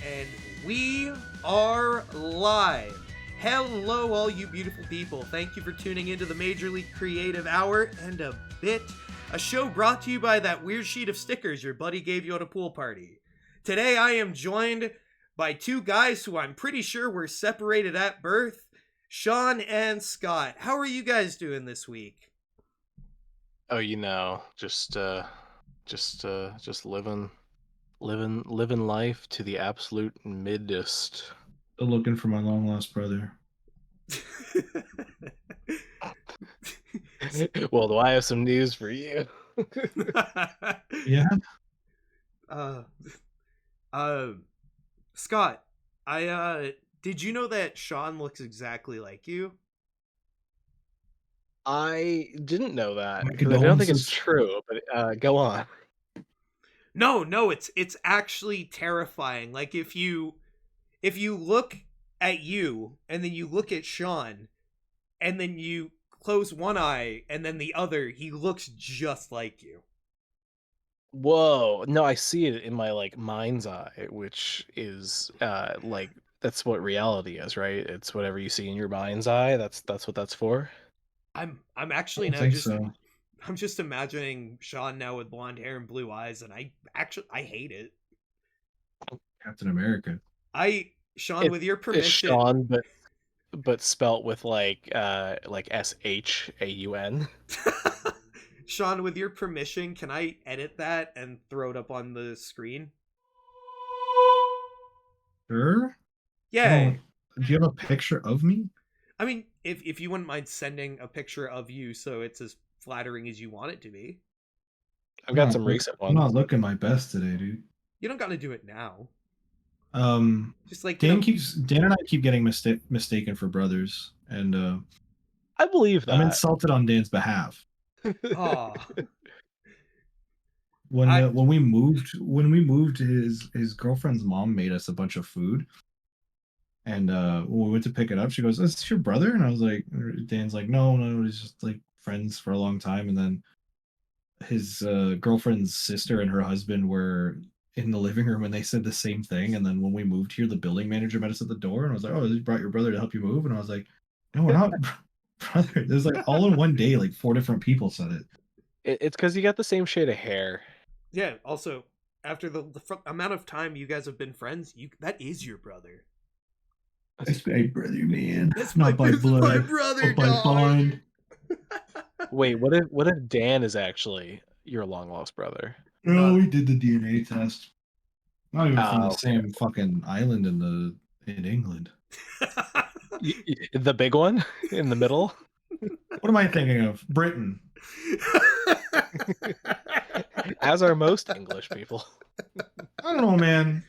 And we are live. Hello, all you beautiful people. Thank you for tuning into the Major League Creative Hour and a Bit, a show brought to you by that weird sheet of stickers your buddy gave you at a pool party. Today, I am joined by two guys who I'm pretty sure were separated at birth, Sean and Scott. How are you guys doing this week? Oh, just living life to the absolute middest. Still looking for my long lost brother. Well, do I have some news for you? Yeah. Scott, did you know that Sean looks exactly like you? I didn't know that. My 'Cause I don't think it's condolences. true, but go on. No, it's actually terrifying. Like if you look at you and then you look at Sean and then you close one eye and then the other, he looks just like you. Whoa. No, I see it in my mind's eye, which is that's what reality is, right? It's whatever you see in your mind's eye. That's what that's for. I'm I actually don't now think just so. I'm just imagining Sean now with blonde hair and blue eyes, and I hate it. Captain America. Sean, with your It's permission, Sean, but spelt with SHAUN. Sean, with your permission, can I edit that and throw it up on the screen? Sure. Yeah. Do you have a picture of me? I mean, if you wouldn't mind sending a picture of you so it's as flattering as you want it to be. I've got some recent I'm not ones. looking my best today, dude. You don't got to do it now. Just like, Dan and I keep getting mistaken for brothers, and I believe that. I'm insulted on Dan's behalf. Oh. When we moved, his girlfriend's mom made us a bunch of food. And when we went to pick it up, she goes, "Is this your brother?" And I was like, Dan's like, no, he's just like friends for a long time. And then his girlfriend's sister and her husband were in the living room and they said the same thing. And then when we moved here, the building manager met us at the door and was like, "Oh, you brought your brother to help you move?" And I was like, "No, we're not brother." There's like all in one day, like 4 different people said it. It's because you got the same shade of hair. Yeah, also, after the amount of time you guys have been friends, that is your brother. That's my brother, man. That's not by blood, my brother, but by dog. bond. Wait, what if Dan is actually your long lost brother? No, we did the DNA test. Not even from the okay. same fucking island in England. The big one in the middle? What am I thinking of? Britain. As are most English people. I don't know, man.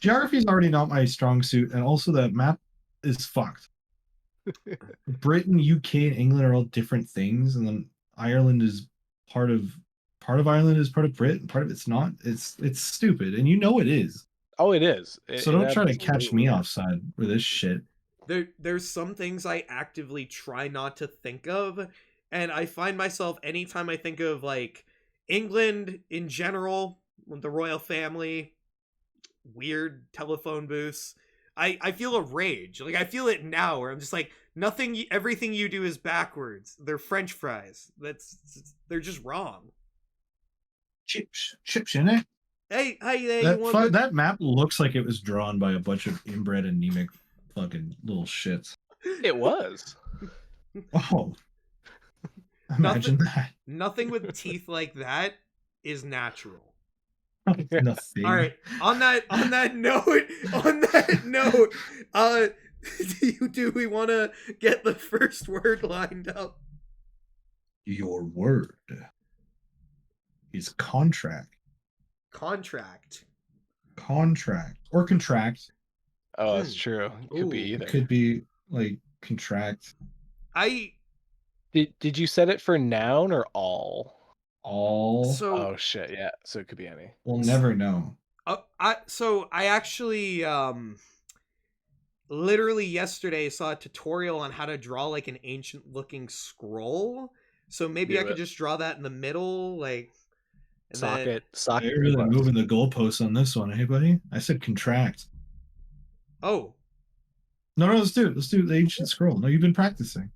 Geography is already not my strong suit, and also that map is fucked. Britain, UK, and England are all different things, and then Ireland is part of Ireland is part of Britain, part of it's not. It's stupid, and you know it is. Oh, it is. So don't try to catch me offside with this shit. There's some things I actively try not to think of, and I find myself anytime I think of like England in general, the royal family, weird telephone booths, I feel a rage. Like I feel it now, where I'm just like, everything you do is backwards. They're French fries. They're just wrong. Chips, in it. Hey, that map looks like it was drawn by a bunch of inbred anemic fucking little shits. It was. Oh, imagine that. Nothing with teeth like that is natural. Nothing. All right. On that note, do we want to get the first word lined up? Your word is contract. Contract Or contract. Oh, that's true. It could be either. It could be like contract. Did you set it for noun or all? All. Oh shit, yeah. So it could be any. We'll never know. I actually literally yesterday saw a tutorial on how to draw like an ancient looking scroll. So maybe I could just draw that in the middle, like And then Socket You're really request. moving the goalposts on this one, hey buddy? I said contract. oh, No, let's do it. Let's do the ancient scroll. No, you've been practicing.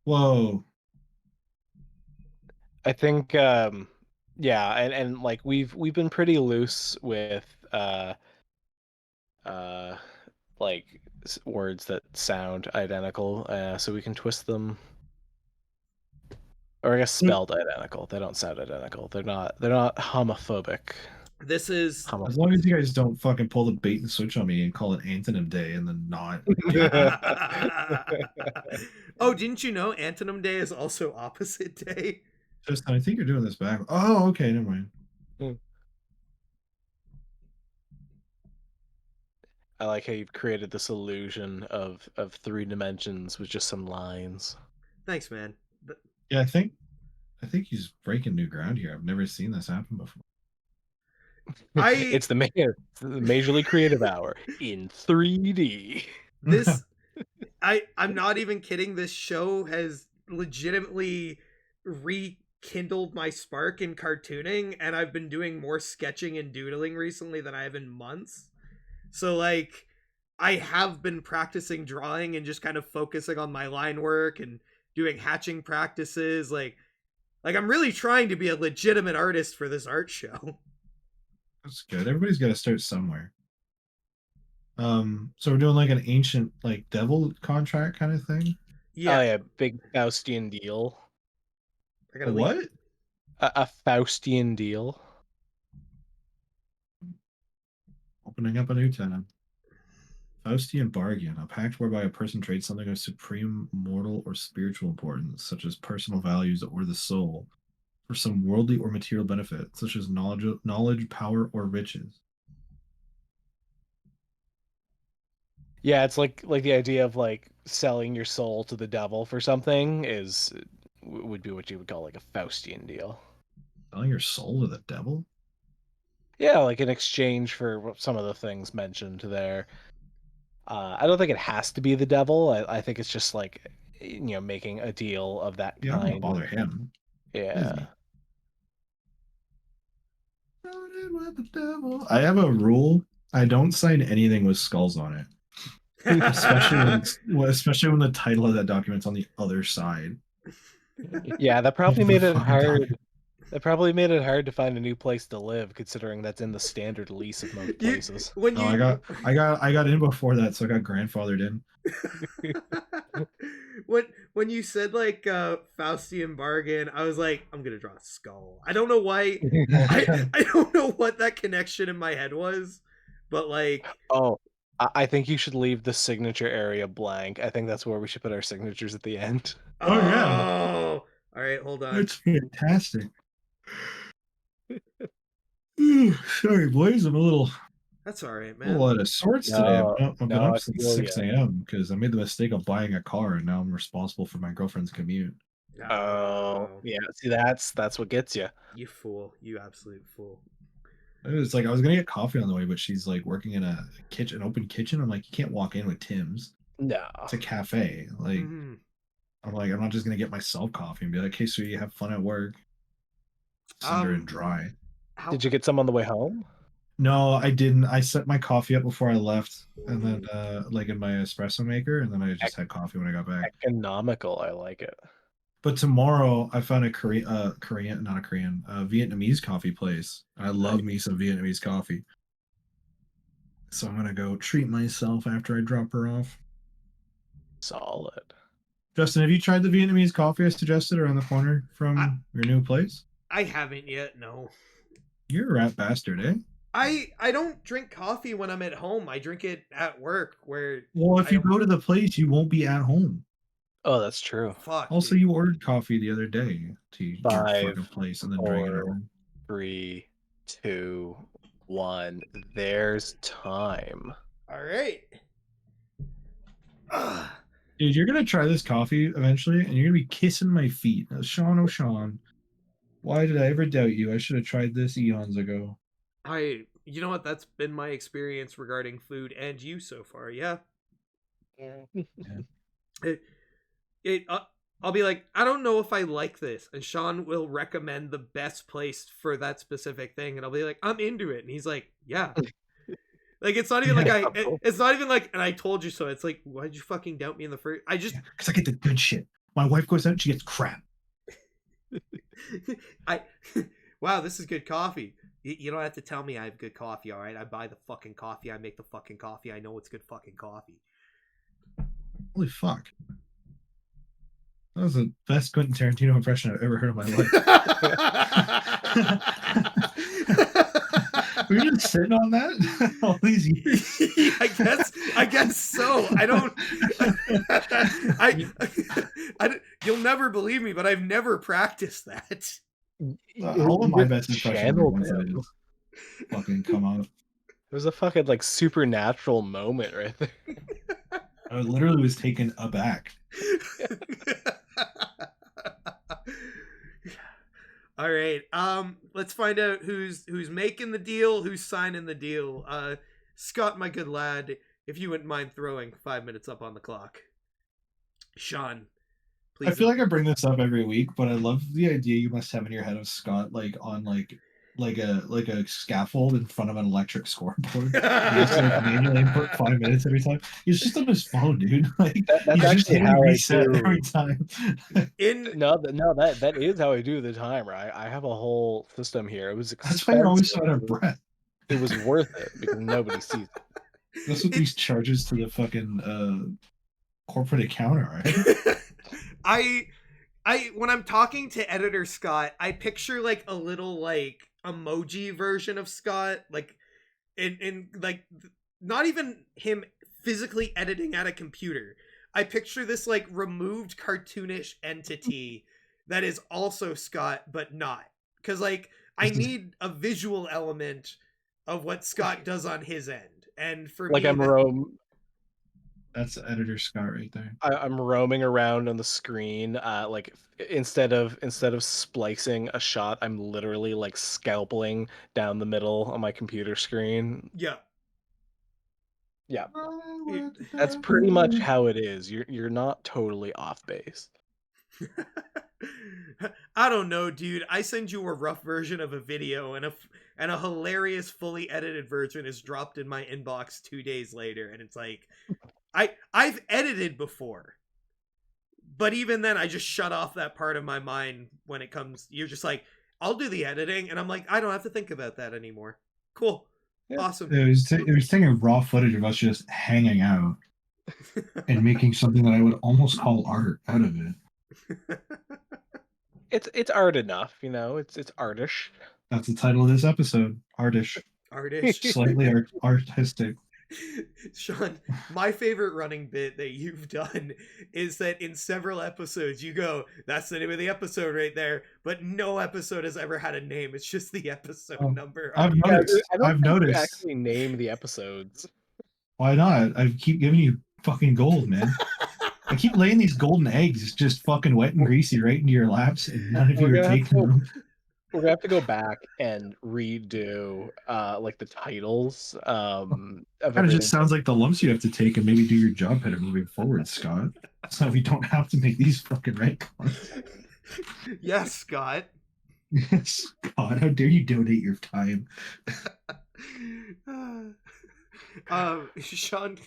Whoa. I think yeah, and like we've been pretty loose with uh like words that sound identical, so we can twist them, or I guess spelled identical. They don't sound identical. They're not homophobic. this is. As long as you guys don't fucking pull the bait and switch on me and call it Antonym Day and then not do it. Oh, didn't you know Antonym Day is also opposite day? Justin, I think you're doing this back. Oh, okay, never mind. I like how you've created this illusion of 3 dimensions with just some lines. Thanks, man. Yeah, I think he's breaking new ground here. I've never seen this happen before. It's the Major League Creative Hour in 3D. This I'm not even kidding. This show has legitimately rekindled my spark in cartooning, and I've been doing more sketching and doodling recently than I have in months. So like I have been practicing drawing and just kind of focusing on my line work and doing hatching practices. Like I'm really trying to be a legitimate artist for this art show. That's good. Everybody's got to start somewhere. So we're doing like an ancient like devil contract kind of thing. Yeah. Oh yeah, big Faustian deal. I gotta What? leave. A Faustian deal. Opening up a new tab. Faustian bargain, a pact whereby a person trades something of supreme mortal or spiritual importance, such as personal values or the soul, for some worldly or material benefit, such as knowledge, power, or riches. Yeah, it's like the idea of like selling your soul to the devil for something would be what you would call like a Faustian deal. Selling your soul to the devil? Yeah, like in exchange for some of the things mentioned there. I don't think it has to be the devil. I think it's just like making a deal of that Yeah, I don't want to kind. bother him. Yeah. I have a rule. I don't sign anything with skulls on it. Especially when the title of that document's on the other side. Yeah, that probably of the made it fucking hard. document. That probably made it hard to find a new place to live, considering that's in the standard lease of most places. When No, you I got in before that, so I got grandfathered in. when you said like Faustian bargain, I was like, I'm gonna draw a skull. I don't know why. I don't know what that connection in my head was, but like, Oh, I think you should leave the signature area blank. I think that's where we should put our signatures at the end. Oh, yeah. oh, all right, hold on. That's fantastic. Sorry, boys. I'm a little That's all right, a man. lot of sorts today. I've been No, up I since feel 6 ya. a.m. because I made the mistake of buying a car and now I'm responsible for my girlfriend's commute. Oh, yeah. See, that's what gets you. You fool! You absolute fool! It's like I was gonna get coffee on the way, but she's like working in a kitchen, an open kitchen. I'm like, you can't walk in with Tim's. No. It's a cafe. Like, Mhm. I'm like, I'm not just gonna get myself coffee and be like, hey, so you have fun at work. Send her in dry. How, Did you get some on the way home? No, I didn't. I set my coffee up before I left, and then like in my espresso maker, and then I just had coffee when I got back. Economical, I like it. But tomorrow I found a Vietnamese coffee place. I love me some Vietnamese coffee. So I'm gonna go treat myself after I drop her off. Solid. Justin, have you tried the Vietnamese coffee I suggested around the corner from your new place? I haven't yet. No. You're a rat bastard, eh? I don't drink coffee when I'm at home. I drink it at work. Where Well, if I you don't- go to the place, you won't be at home. Oh, that's true. fuck. Also, Dude. you ordered coffee the other day to your 5, fucking place and then drank it at 4, home. 3, 2, 1. There's time. All right. Dude, you're gonna try this coffee eventually, and you're gonna be kissing my feet. Sean O'Shawn, why did I ever doubt you? I should have tried this eons ago. You know what? That's been my experience regarding food and you so far. Yeah. Yeah. It I'll be like, I don't know if I like this, and Sean will recommend the best place for that specific thing, and I'll be like, I'm into it, and he's like, yeah. Like, it's not even like it's not even like, and I told you so. It's like, why did you fucking doubt me in the first? I just, because I get the good shit. My wife goes out, she gets crap. Wow, this is good coffee. You don't have to tell me I have good coffee, all right? I buy the fucking coffee. I make the fucking coffee. I know it's good fucking coffee. Holy fuck. That was the best Quentin Tarantino impression I've ever heard in my life. Were you just sitting on that all these years? I guess so. I don't. You'll never believe me, but I've never practiced that. All of my best impressions are ones that just fucking come out. It was a fucking like supernatural moment right there. I literally was taken aback. All right. Let's find out who's making the deal, who's signing the deal. Scott, my good lad, if you wouldn't mind throwing 5 minutes up on the clock. Sean, please. I feel like I bring this up every week, but I love the idea you must have in your head of Scott like on like a scaffold in front of an electric scoreboard. He has to like manually input 5 minutes every time. He's just on his phone, dude. Like that's actually how I do every time. That is how I do the timer. I have a whole system here. It was expensive. That's why you're always so out of breath. It was worth it because nobody sees it. That's what these charges to the fucking corporate accountant, right? I when I'm talking to editor Scott, I picture like a little like emoji version of Scott, like in like not even him physically editing at a computer. I picture this like removed cartoonish entity that is also Scott but not, because like I need a visual element of what Scott does on his end, and for like me, that's editor Scott right there. I'm roaming around on the screen. Like instead of splicing a shot, I'm literally like scalpeling down the middle on my computer screen. Yeah. Yeah. That's pretty much how it is. You're not totally off base. I don't know, dude. I send you a rough version of a video, and a hilarious, fully edited version is dropped in my inbox 2 days later, and it's like, I've edited before, but even then, I just shut off that part of my mind when it comes. You're just like, I'll do the editing, and I'm like, I don't have to think about that anymore. Cool, yeah. Awesome. It was taking raw footage of us just hanging out and making something that I would almost call art out of it. It's art enough, you know. It's artish. That's the title of this episode. Artish. Artish. Slightly artistic. Sean, my favorite running bit that you've done is that in several episodes you go, that's the name of the episode right there, but no episode has ever had a name. It's just the episode number. I've noticed. I've noticed. Actually name the episodes. Why not? I keep giving you fucking gold, man. I keep laying these golden eggs just fucking wet and greasy right into your laps, and none of you are taking them. We're gonna have to go back and redo like the titles. Kind of just sounds like the lumps you have to take and maybe do your job better moving forward, Scott. So we don't have to make these fucking retcons. Yes, Scott. Yes, Scott. How dare you donate your time? Sean,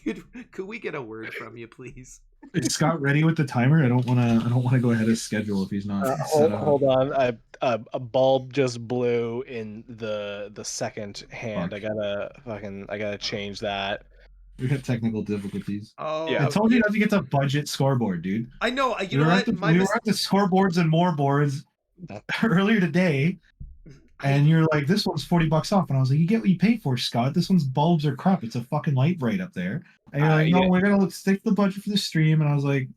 could we get a word from you, please? Is Scott ready with the timer? I don't want to go ahead of schedule if he's not. Hold on. A bulb just blew in the second hand. Fuck. I gotta change that. We got technical difficulties. Oh, yeah. I told you not to get the budget scoreboard, dude. I know. You we know what? We were at the scoreboards and more boards earlier today. And you're like, this one's $40 off. And I was like, you get what you pay for, Scott. This one's bulbs are crap. It's a fucking light bright up there. And you're like, no, we're going to stick to the budget for the stream. And I was like,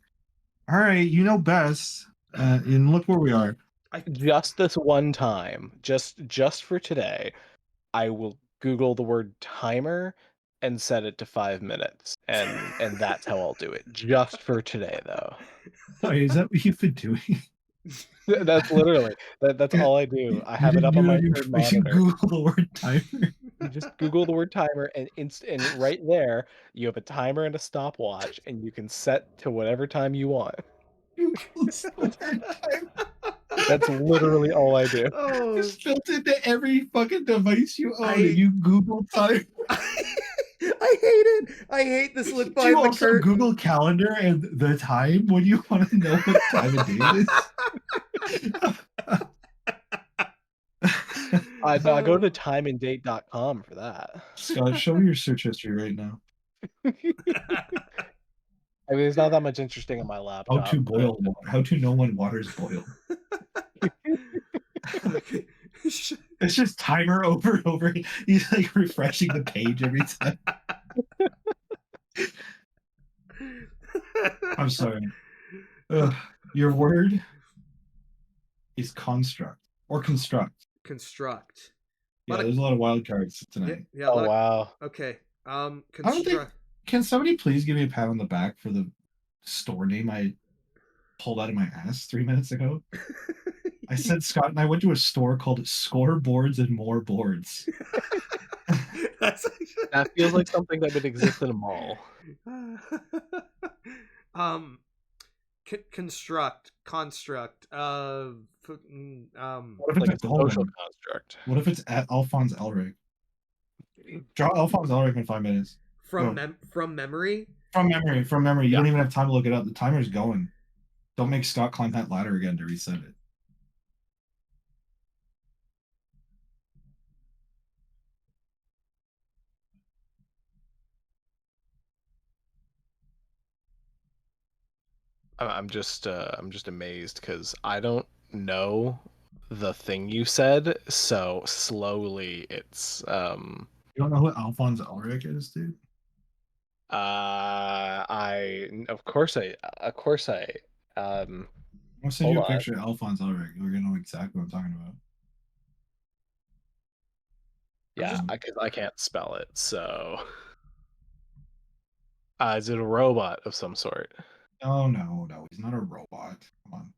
all right, you know best. And look where we are. Just this one time, just for today, I will Google the word timer and set it to 5 minutes. And that's how I'll do it. Just for today, though. Sorry, is that what you've been doing? That's literally that's all I do. I have it up on my third monitor. Google the word timer. You just Google the word timer, and right there you have a timer and a stopwatch, and you can set to whatever time you want. Google store timer. That's literally all I do. Oh, It's built into every fucking device you own, I- and you Google time. I hate it. I hate this look Do you behind the also curtain. Google Calendar and the time when you want to know what time of day it is? I go to timeanddate.com for that. Scott, show me your search history right now. I mean, there's not that much interesting on my How laptop. to boil water. How to know when water's boiled. Okay. It's just timer over and over. He's like refreshing the page every time. I'm sorry. Ugh. Your word is construct or construct. Construct. Yeah, Lot of- there's a lot of wild cards Yeah, tonight. yeah. Oh wow. Okay. I don't think. Construct. Can somebody please give me a pat on the back for the store name I pulled out of my ass 3 minutes ago? I said Scott and I went to a store called Scoreboards and More Boards. That's That feels like something that would exist in a mall. construct. What if Like it's it's a hold social on. construct. What if it's at Alphonse Elric? Draw Alphonse Elric in 5 minutes. from Go. from memory. From memory. You Yeah. don't even have time to look it up. The timer's going. Don't make Scott climb that ladder again to reset it. I'm just amazed because I don't know the thing you said, so slowly it's You don't know who Alphonse Elric is, dude? of course I I'll send hold you a on. picture of Alphonse Elric. You're gonna know exactly what I'm talking about. Yeah, because I can't spell it, so is it a robot of some sort? No, he's not a robot. Come on.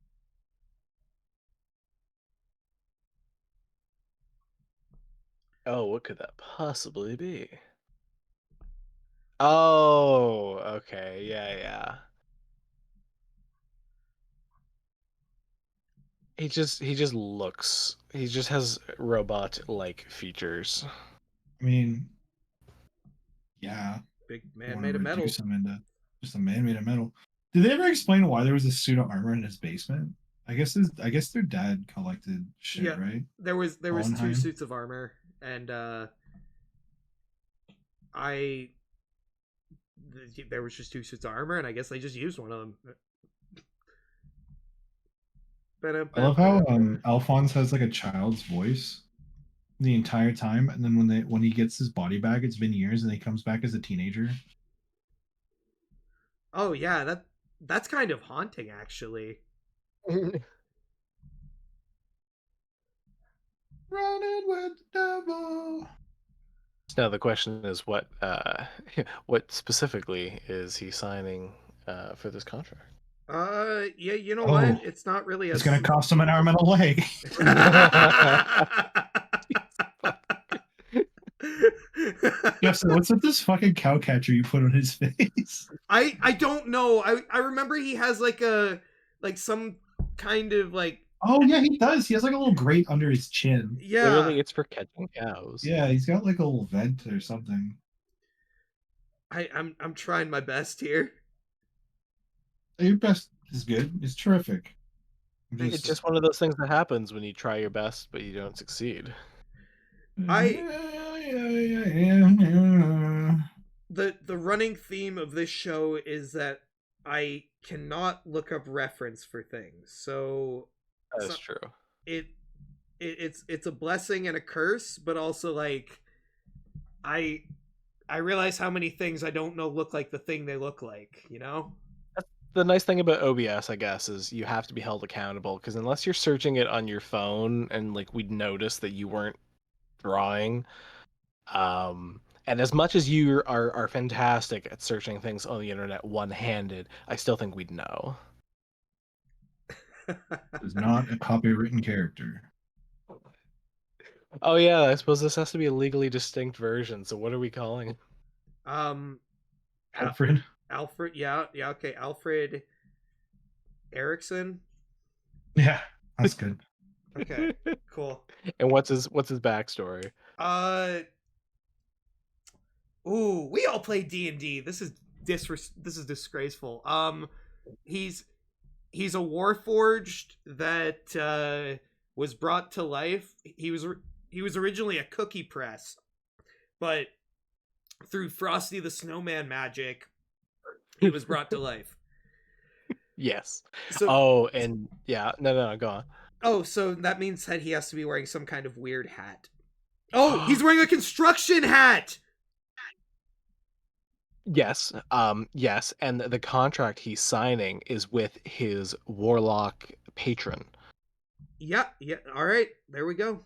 Oh, what could that possibly be? Oh, okay, yeah. He just has robot like features. I mean, yeah. Big You man want made to of metal. reduce him into just a man made of metal. Did they ever explain why there was a suit of armor in his basement? I guess their dad collected shit, Yeah. right? There was two Hohenheim? suits of armor, and there was just two suits of armor, and I guess they just used one of them. I love how Alphonse has like a child's voice the entire time, and then when he gets his body back, it's been years, and he comes back as a teenager. Oh yeah, that's kind of haunting, actually. Running with the devil. Now the question is what specifically is he signing for this contract? Yeah, you know Oh, what? It's not really It's gonna cost him an arm and a leg. Yes, what's with this fucking cow catcher you put on his face? I don't know. I remember he has like some kind of like Oh yeah, he does. He has like a little grate under his chin. yeah. Clearly, it's for catching cows. Yeah, he's got like a little vent or something. I'm trying my best here. Your best is good. It's terrific. It's just one of those things that happens when you try your best but you don't succeed. The running theme of this show is that I cannot look up reference for things. So That's true. It's a blessing and a curse, but also like I realize how many things I don't know look like the thing they look like, you know? The nice thing about OBS, I guess, is you have to be held accountable because unless you're searching it on your phone and like we'd notice that you weren't drawing, and as much as you are fantastic at searching things on the internet one-handed, I still think we'd know. It's not a copywritten character. Oh yeah, I suppose this has to be a legally distinct version. So what are we calling it? Alfred. Alfred, yeah, okay, Alfred. Erickson. Yeah, that's good. Okay, cool. And what's his backstory? Ooh, we all play D&D. This is disgraceful. He's a warforged that was brought to life. He was originally a cookie press, but through Frosty the Snowman magic, he was brought to life. Yes. So Oh, and yeah, no, go on. oh, so that means that he has to be wearing some kind of weird hat. Oh, he's wearing a construction hat. Yes, yes, and the contract he's signing is with his warlock patron. Yeah. All right, there we go.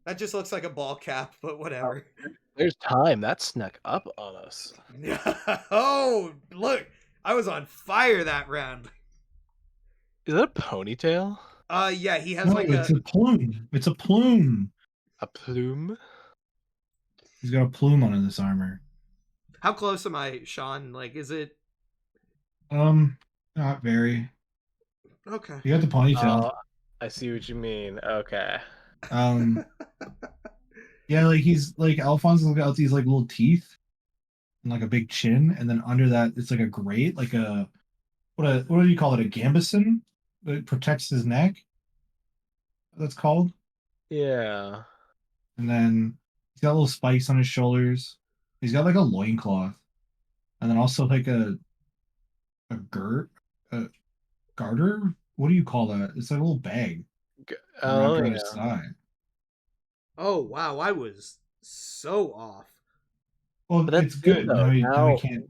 That just looks like a ball cap, but whatever. There's time. That snuck up on us. Oh, look. I was on fire that round. Is that a ponytail? Yeah, he has No, like it's a plume. It's a plume. A plume? He's got a plume on this armor. How close am I, Sean? Like, is it Not very. okay? You got the ponytail. Oh, I see what you mean. Okay. Yeah, like he's like Alphonse's got these like little teeth and like a big chin, and then under that it's like a grate, like a what do you call it? A gambeson that protects his neck. That's called. Yeah. And then he's got little spikes on his shoulders. He's got like a loincloth. And then also like a garter? What do you call that? It's like a little bag wrapped around his side. Oh wow, I was so off. Well, But that's it's good. though.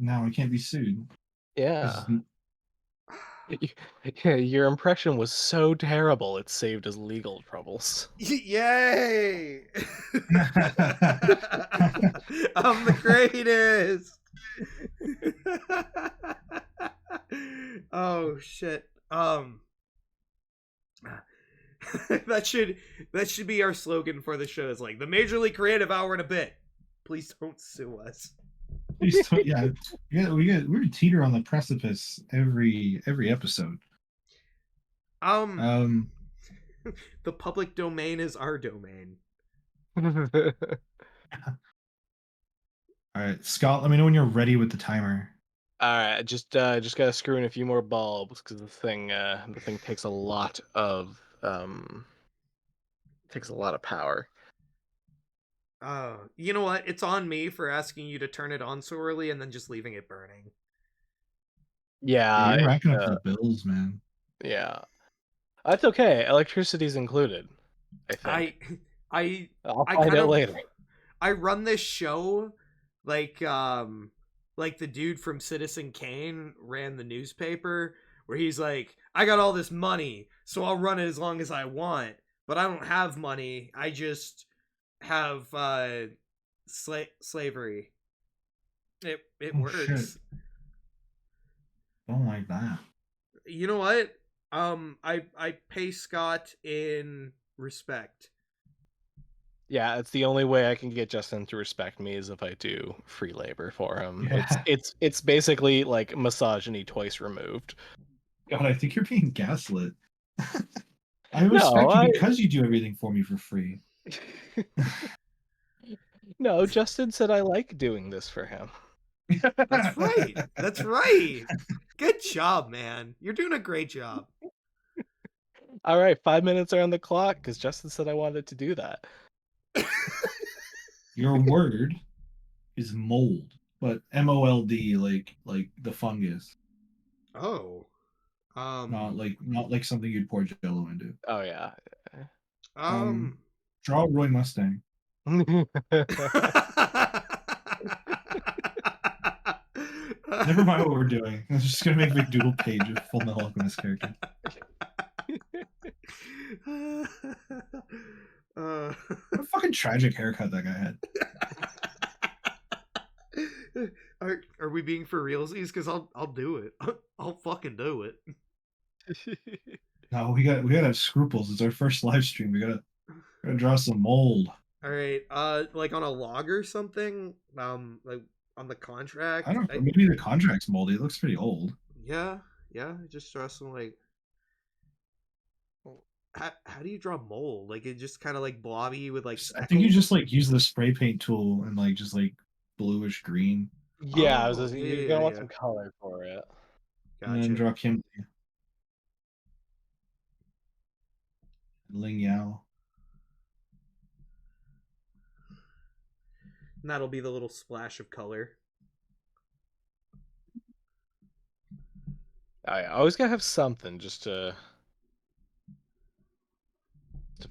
Now he can't be sued. Yeah. Your impression was so terrible it saved us legal troubles. Yay! I'm the greatest. Oh shit. That should be our slogan for the show. Is like the Major League Creative Hour in a bit. Please don't sue us. Yeah, we're teeter on the precipice every episode. The public domain is our domain. All right, Scott, let me know when you're ready with the timer. All right, just gotta screw in a few more bulbs because the thing takes a lot of power. You know what? It's on me for asking you to turn it on so early and then just leaving it burning. Yeah, You're racking up the bills, man. Yeah, that's okay. Electricity's included. I think. I'll find out later. I run this show like the dude from Citizen Kane ran the newspaper, where he's like, I got all this money, so I'll run it as long as I want, but I don't have money. I just have slavery. It works. Shit. Don't like that. You know what? I pay Scott in respect. Yeah, it's the only way I can get Justin to respect me is if I do free labor for him. Yeah. It's basically like misogyny twice removed. God, I think you're being gaslit. I respect you because you do everything for me for free. No, Justin said I like doing this for him. That's right. That's right. Good job, man. You're doing a great job. All right, 5 minutes are on the clock because Justin said I wanted to do that. Your word is mold, but MOLD, like the fungus. Oh. Not like something you'd pour Jello into. Oh yeah. Draw Roy Mustang. Never mind what we're doing. I'm just gonna make a big doodle page of Full Metal Alchemist character. What a fucking tragic haircut that guy had. Are we being for realsies? Because I'll do it. I'll fucking do it. No, we gotta have scruples. It's our first live stream. We gotta draw some mold. All right, like on a log or something. Like on the contract. I don't know. Maybe the contract's moldy. It looks pretty old. Yeah, Yeah, just draw some like. How do you draw mole? Like it just kind of like blobby with like I think you speckles. just like use the spray paint tool and like just like bluish green, Yeah, Oh, yeah, you're yeah, gonna yeah, want yeah. some color for it. and then Gotcha. draw Kimberly and Ling Yao. And that'll be the little splash of color. I always gotta have something just to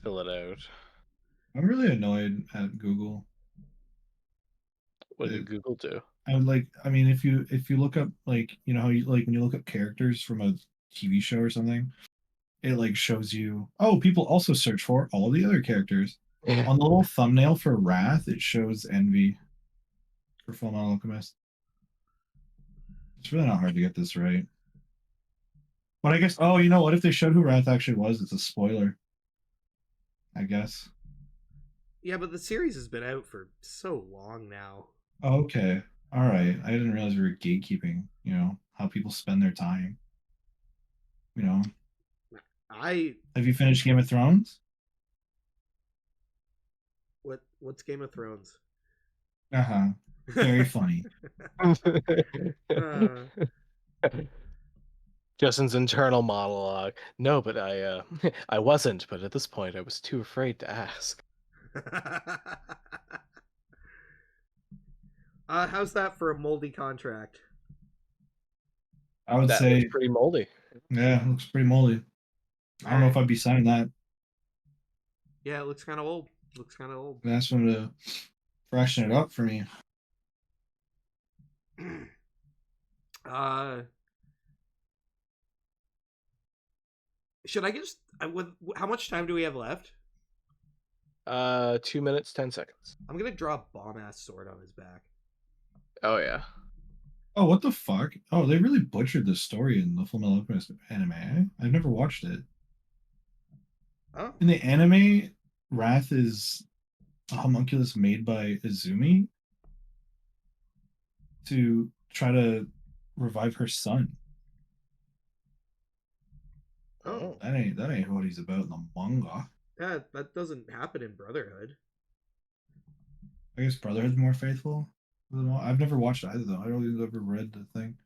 fill it out. I'm really annoyed at Google. What did Google do? I would like. I mean, if you look up like you know how you like when you look up characters from a TV show or something, it like shows you. Oh, people also search for all the other characters. Yeah. On the little thumbnail for Wrath, it shows Envy for Fullmetal Alchemist. It's really not hard to get this right. But I guess. Oh, you know what? If they showed who Wrath actually was, it's a spoiler. I guess. Yeah, but the series has been out for so long now. Oh, okay. All right. I didn't realize we were gatekeeping. You know how people spend their time. You know. I Have you finished Game of Thrones? what's Game of Thrones? Uh huh. Very funny. uh, Justin's internal monologue. No, but I wasn't, but at this point I was too afraid to ask. how's that for a moldy contract? I would That looks say, pretty moldy. yeah, it looks pretty moldy. I All don't know if right. I'd be signing that. Yeah, it looks kind of old. Looks kind of old. That's one to freshen it up for me. uh, should I just? How much time do we have left? 2 minutes, 10 seconds. I'm gonna draw a bomb ass sword on his back. Oh yeah. Oh, what the fuck? Oh, they really butchered the story in the Fullmetal Alchemist anime. I've never watched it. Oh, In the anime, Wrath is a homunculus made by Izumi to try to revive her son. oh, That ain't what he's about in the manga. yeah, that doesn't happen in Brotherhood. I guess Brotherhood's more faithful. I've never watched either though. I don't think I've ever read the thing.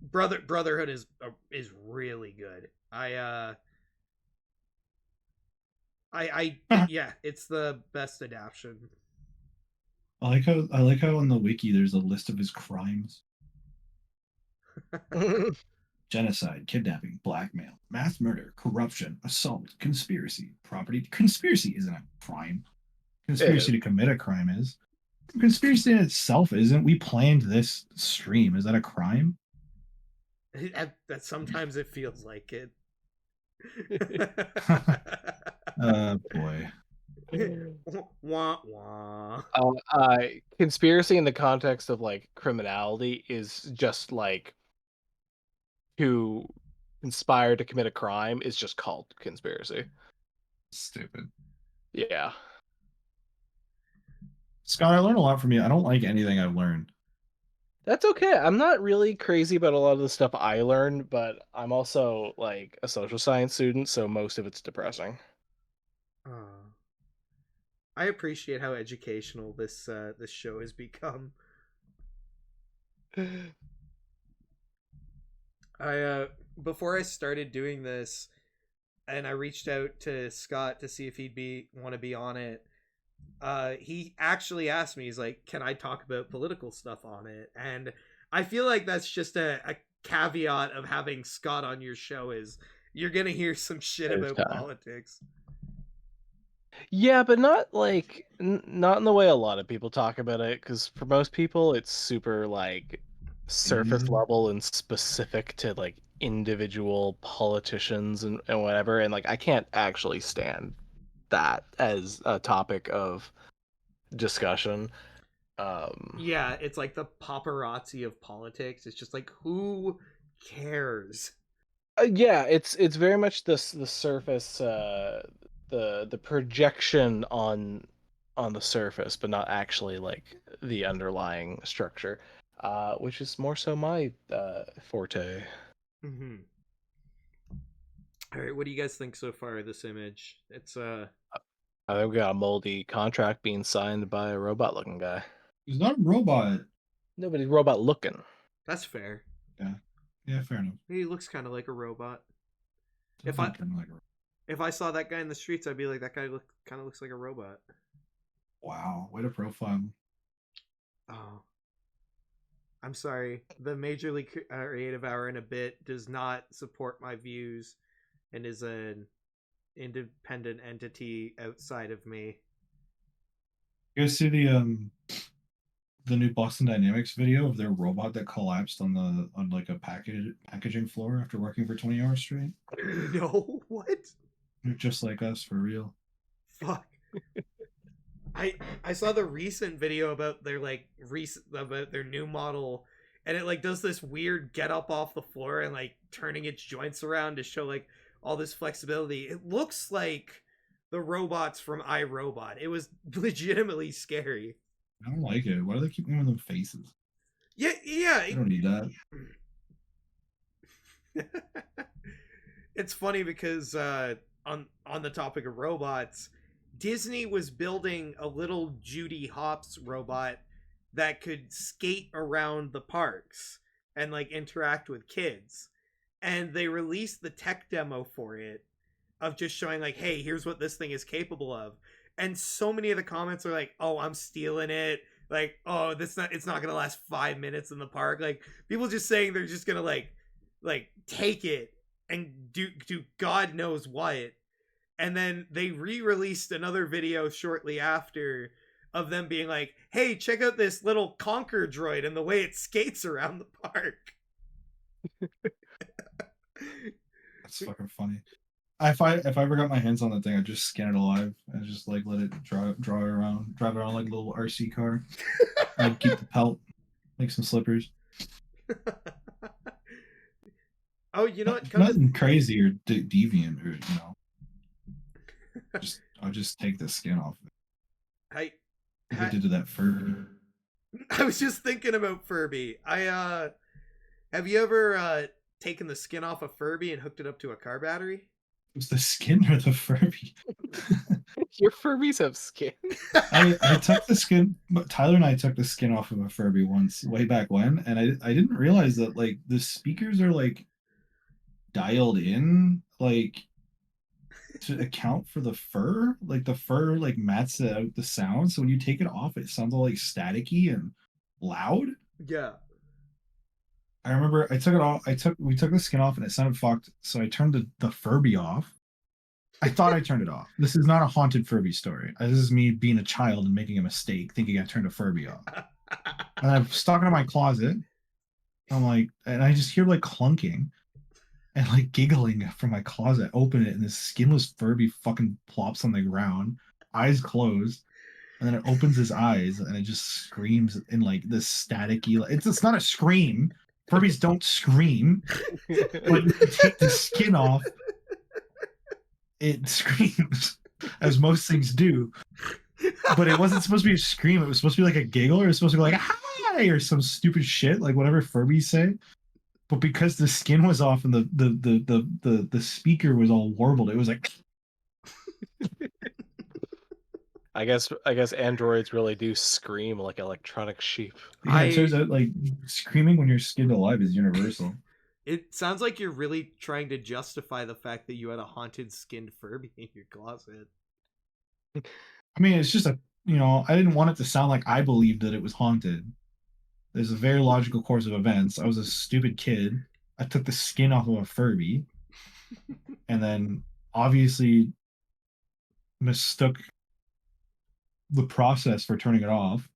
Brotherhood is really good. Yeah, it's the best adaptation. I like how on the wiki there's a list of his crimes: genocide, kidnapping, blackmail, mass murder, corruption, assault, conspiracy, property. Conspiracy isn't a crime. It Conspiracy is. to commit a crime is. Conspiracy in itself isn't. We planned this stream. Is that a crime? That sometimes it feels like it. Boy. Wah wah. Conspiracy in the context of like criminality is just like to conspire to commit a crime is just called conspiracy. Stupid. Yeah. Scott, I learned a lot from you. I don't like anything I've learned. That's okay. I'm not really crazy about a lot of the stuff I learned, but I'm also like a social science student, so most of it's depressing. I appreciate how educational this show has become. I before I started doing this, and I reached out to Scott to see if he'd be want to be on it. He actually asked me, he's like, "Can I talk about political stuff on it?" And I feel like that's just a caveat of having Scott on your show is you're gonna hear some shit There's about time. politics. Yeah, but not like not in the way a lot of people talk about it, because for most people it's super like surface Opinionated. level and specific to like individual politicians and whatever, and like I can't actually stand that as a topic of discussion. Yeah, it's like the paparazzi of politics. It's just like who cares? Yeah, it's very much the surface, the projection on the surface, but not actually like the underlying structure, which is more so my forte. Mm-hmm. All right, what do you guys think so far of this image? It's I think we got a moldy contract being signed by a robot-looking guy. He's not a robot. Nobody's robot-looking. that's fair. Yeah. Yeah, fair enough. He looks kind of like a robot. Doesn't kind of like a... If I saw that guy in the streets, I'd be like, that guy kind of looks like a robot. Wow, way to profile him. Oh, I'm sorry. The Major League Creative Hour in a bit does not support my views, and is an independent entity outside of me. You guys see the new Boston Dynamics video of their robot that collapsed on like a packaging floor after working for 20 hours straight? No, what? They're just like us for real. Fuck. I saw the recent video about their about their new model, and it like does this weird get up off the floor and like turning its joints around to show like all this flexibility. It looks like the robots from iRobot. It was legitimately scary. I don't like it. Why do they keep giving them faces? Yeah. I don't need that. It's funny because on the topic of robots, Disney was building a little Judy Hopps robot that could skate around the parks and like interact with kids. And they released the tech demo for it of just showing like, hey, here's what this thing is capable of. And so many of the comments are like, oh, I'm stealing it. Like, oh, it's not gonna last 5 minutes in the park. Like, people just saying they're just gonna like take it and do God knows what. And then they re-released another video shortly after of them being like, hey, check out this little Conquer droid and the way it skates around the park. That's fucking funny. If I ever got my hands on that thing, I'd just skin it alive and just like let it drive it around like a little RC car. I'd keep the pelt, make some slippers. Oh, you know what? Nothing crazy or deviant, or I'll just take the skin off. Like I did to that Furby. I was just thinking about Furby. Have you ever taken the skin off a Furby and hooked it up to a car battery? It was the skin or the Furby? Your Furbies have skin. I took the skin. Tyler and I took the skin off of a Furby once, way back when, and I didn't realize that like the speakers are like dialed in like to account for the fur. Like the fur like mats out the sound, so when you take it off, it sounds all like staticky and loud. Yeah. I remember I took it off. We took the skin off and it sounded fucked. So I turned the Furby off. I thought I turned it off. This is not a haunted Furby story. This is me being a child and making a mistake, thinking I turned a Furby off. And I've stuck it in my closet. I'm like, and I just hear like clunking and like giggling from my closet. Open it and this skinless Furby fucking plops on the ground, eyes closed. And then it opens his eyes and it just screams in like this staticky. It's not a scream. Furbies don't scream, but you take the skin off, it screams, as most things do. But it wasn't supposed to be a scream. It was supposed to be like a giggle, or it was supposed to be like "hi" or some stupid shit, like whatever Furbies say. But because the skin was off and the speaker was all warbled, it was like. I guess androids really do scream like electronic sheep. Yeah, it turns out like screaming when you're skinned alive is universal. It sounds like you're really trying to justify the fact that you had a haunted skinned Furby in your closet. I mean, it's just I didn't want it to sound like I believed that it was haunted. There's a very logical course of events. I was a stupid kid. I took the skin off of a Furby, and then obviously mistook the process for turning it off.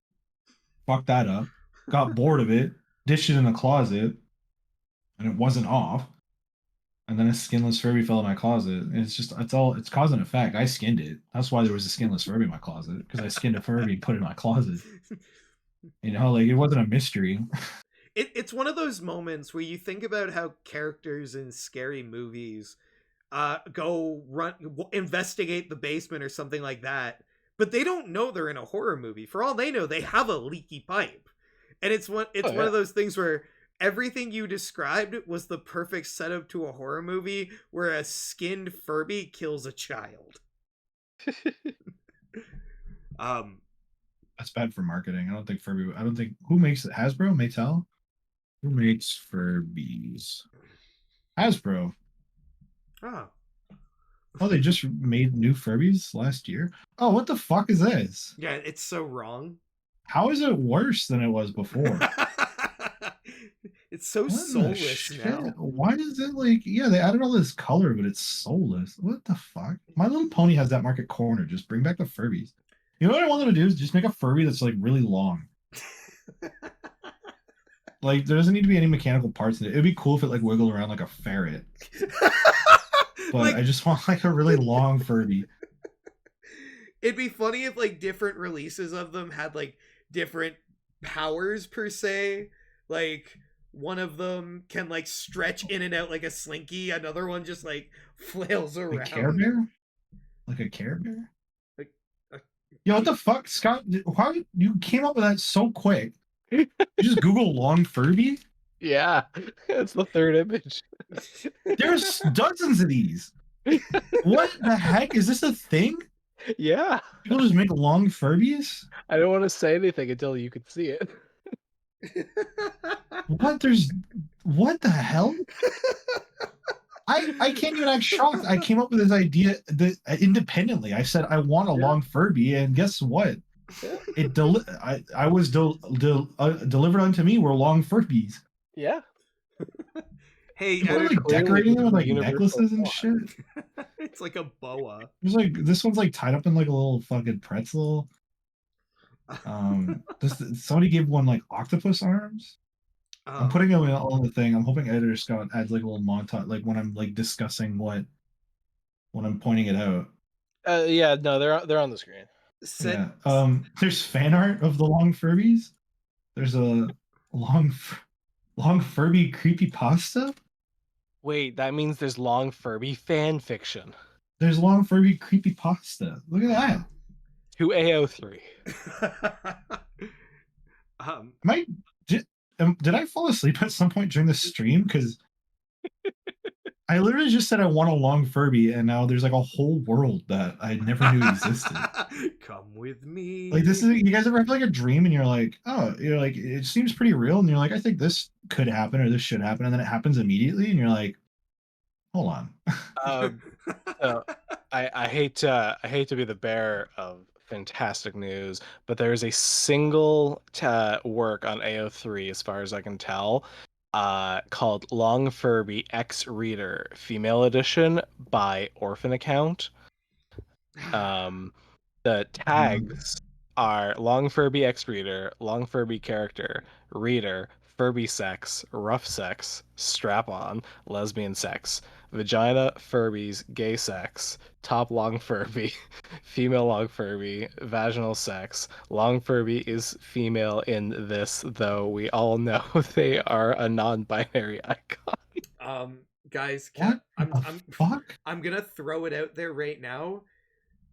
Fucked that up. Got bored of it. Dished it in the closet, and it wasn't off. And then a skinless Furby fell in my closet. And it's cause and effect. I skinned it. That's why there was a skinless Furby in my closet, because I skinned a Furby and put it in my closet. Like it wasn't a mystery. It's one of those moments where you think about how characters in scary movies go investigate the basement or something like that, but they don't know they're in a horror movie. For all they know, they have a leaky pipe. And it's one of those things where everything you described was the perfect setup to a horror movie where a skinned Furby kills a child. That's bad for marketing. I don't think who makes it. Hasbro, Mattel. Who makes Furbies? Hasbro. Oh. Oh, they just made new Furbies last year. Oh, what the fuck is this? Yeah, it's so wrong. How is it worse than it was before? It's so What the soulless shit? now. Why is it like? Yeah, they added all this color, but it's soulless. What the fuck? My Little Pony has that market corner. Just bring back the Furbies. You know what I want them to do is just make a Furby that's like really long. Like there doesn't need to be any mechanical parts in it. It'd be cool if it like wiggled around like a ferret. But Like, I just want like a really long Furby. it'd be funny if like different releases of them had like different powers per se. Like one of them can like stretch in and out like a slinky, another one just like flails A around. Care Bear? Like a Care Bear? Like a... Yo, what the fuck, Scott? How you came up with that so quick? You just Google long Furby? Yeah, it's the third image. There's dozens of these. What the heck? Is this a thing? Yeah. People just make long Furbies? I don't want to say anything until you can see it. What? What the hell? I can't even act shocked. I came up with this idea independently. I said I want a long Furby, and guess what? It delivered unto me were long Furbies. Yeah. Hey, People are like decorating them with like necklaces and shit. It's like a boa. There's like this one's like tied up in like a little fucking pretzel. Somebody gave one like octopus arms. I'm putting them in all the thing. I'm hoping Editor Scott adds like a little montage, like when I'm like discussing when I'm pointing it out. Yeah, no, they're on the screen. Yeah. There's fan art of the long Furbies. There's a long Furby creepypasta. Wait, that means there's long Furby fan fiction. There's long Furby creepypasta. Look at that. To AO3. Did I fall asleep at some point during the stream? Because I literally just said I want a long Furby, and now there's like a whole world that I never knew existed. Come with me. Like this is you guys ever have like a dream and you're like, oh, you're like it seems pretty real, and you're like, I think this could happen or this should happen, and then it happens immediately, and you're like, hold on. I hate to be the bearer of fantastic news, but there is a single work on AO3, as far as I can tell, called Long Furby X Reader Female Edition by Orphan Account. The tags are Long Furby X Reader, Long Furby Character, Reader, Furby Sex, Rough Sex, Strap On, Lesbian Sex, Vagina, Furbies, Gay Sex, Top Long Furby, Female Long Furby, Vaginal Sex. Long Furby is female in this, though we all know they are a non-binary icon. Guys, fuck? I'm gonna throw it out there right now.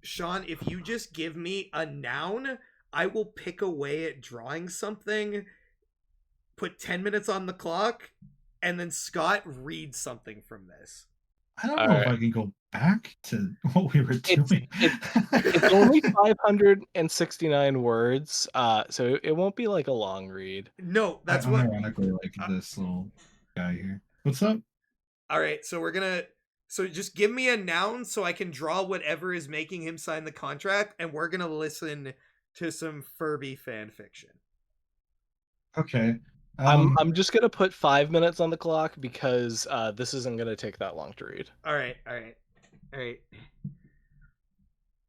Sean, if you just give me a noun, I will pick away at drawing something, put 10 minutes on the clock, and then Scott reads something from this. I don't know if I can go back to what we were doing. It's only 569 words, so it won't be like a long read. No, that's what... ironically like this little guy here. What's up? All right, so so just give me a noun so I can draw whatever is making him sign the contract, and we're gonna listen to some Furby fan fiction. Okay. I'm just gonna put 5 minutes on the clock because this isn't gonna take that long to read. All right.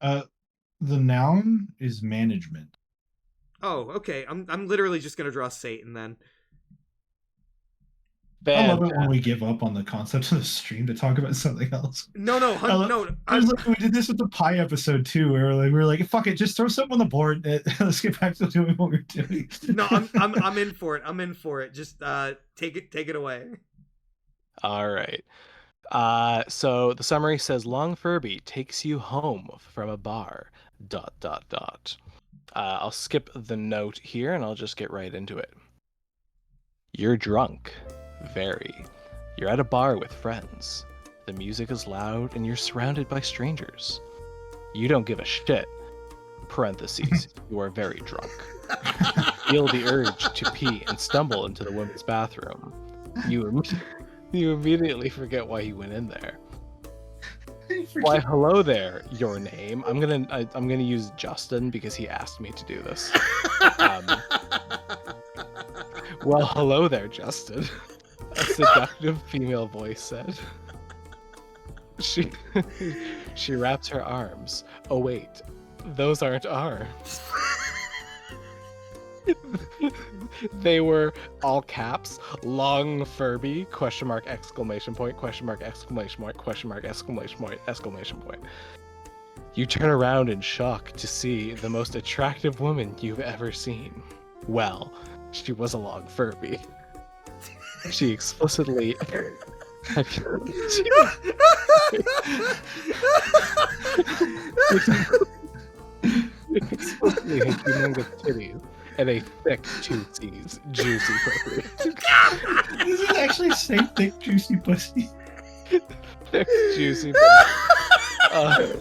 The noun is management. Oh, okay. I'm literally just gonna draw Satan then. I love it when we give up on the concept of the stream to talk about something else. No. We did this with the pie episode too, where we were like, "Fuck it, just throw something on the board. Let's get back to doing what we're doing." No, I'm in for it. I'm in for it. Just take it away. All right. So the summary says Long Furby takes you home from a bar. ... I'll skip the note here and I'll just get right into it. You're drunk. Very. You're at a bar with friends. The music is loud and you're surrounded by strangers. You don't give a shit. Parentheses, you are very drunk. Feel the urge to pee and stumble into the women's bathroom. You immediately forget why you went in there. Why, hello there, your name. I'm gonna use Justin because he asked me to do this. Well, hello there, Justin. A seductive female voice said. She wraps her arms. Oh wait, those aren't arms. They were all caps, long Furby, question mark, exclamation point, question mark, exclamation point, question mark, exclamation point, exclamation point. You turn around in shock to see the most attractive woman you've ever seen. Well, she was a long Furby. She explicitly explicitly had humongous titties and a thick, juicy pussy. Does it actually say thick, juicy pussy? Thick, juicy pussy.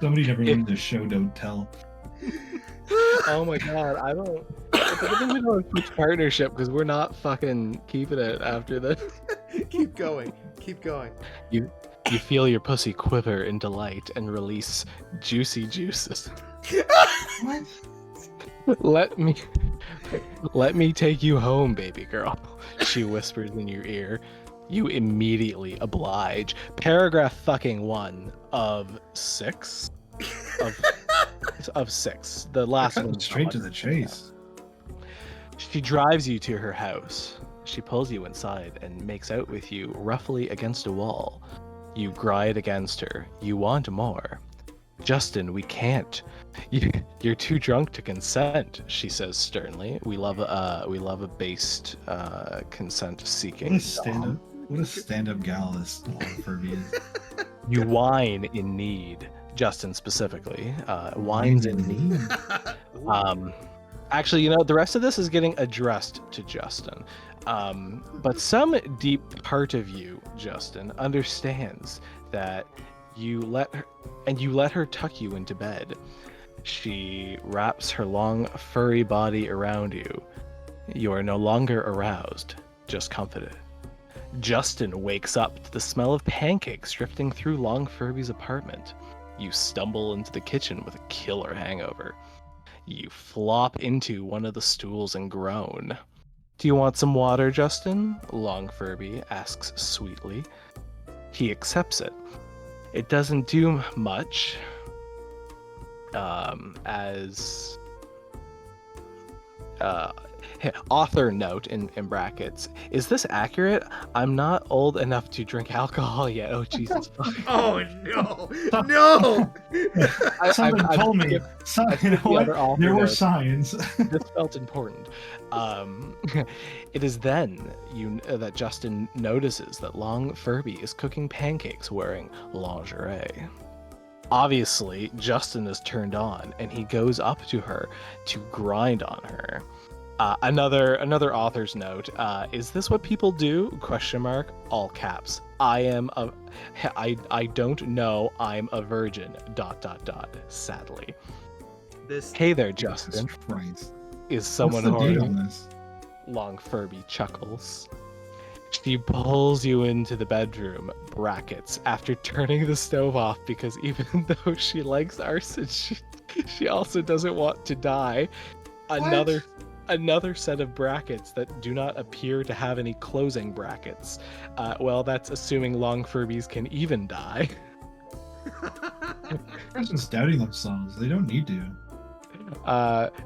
Somebody never learned this show, don't tell. Oh my god, I don't. I think we don't switch partnership because we're not fucking keeping it after this. Keep going. Keep going. You feel your pussy quiver in delight and release juicy juices. What? Let me take you home, baby girl. She whispers in your ear. You immediately oblige. Paragraph fucking 1 of 6 of 6. The last one. Straight to the chase. She drives you to her house. She pulls you inside and makes out with you roughly against a wall. You gride against her. You want more. Justin, we can't. You're too drunk to consent, she says sternly. We love a based consent seeking. What a stand-up gal this Furby is. You whine in need. Justin specifically. Whines in need. Actually, the rest of this is getting addressed to Justin. But some deep part of you, Justin, understands that you let her tuck you into bed. She wraps her long, furry body around you. You are no longer aroused, just comforted. Justin wakes up to the smell of pancakes drifting through Long Furby's apartment. You stumble into the kitchen with a killer hangover. You flop into one of the stools and groan. Do you want some water, Justin? Long Furby asks sweetly. He accepts it. It doesn't do much. As author note in brackets, is this accurate? I'm not old enough to drink alcohol yet. Oh Jesus. Oh no. No. Something told me. There were signs. This felt important. It is then that Justin notices that Long Furby is cooking pancakes wearing lingerie. Obviously, Justin is turned on, and he goes up to her to grind on her. Another author's note: is this what people do? Question mark. All caps. I don't know. I'm a virgin. ... Sadly. Hey there, Justin. Is someone horny? Long Furby chuckles. She pulls you into the bedroom, brackets, after turning the stove off because even though she likes arson, she also doesn't want to die. Another set of brackets that do not appear to have any closing brackets. Well, that's assuming Long Furbies can even die. Person's doubting themselves. They don't need to.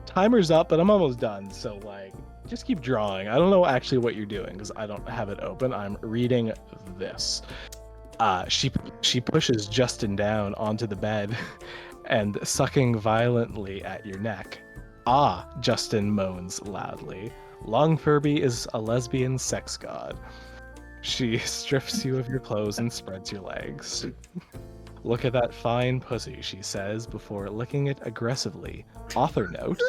Timer's up, but I'm almost done, so just keep drawing. I don't know actually what you're doing because I don't have it open. I'm reading this. She pushes Justin down onto the bed and sucking violently at your neck. Ah, Justin moans loudly. Long Furby is a lesbian sex god. She strips you of your clothes and spreads your legs. Look at that fine pussy, she says before licking it aggressively. Author note.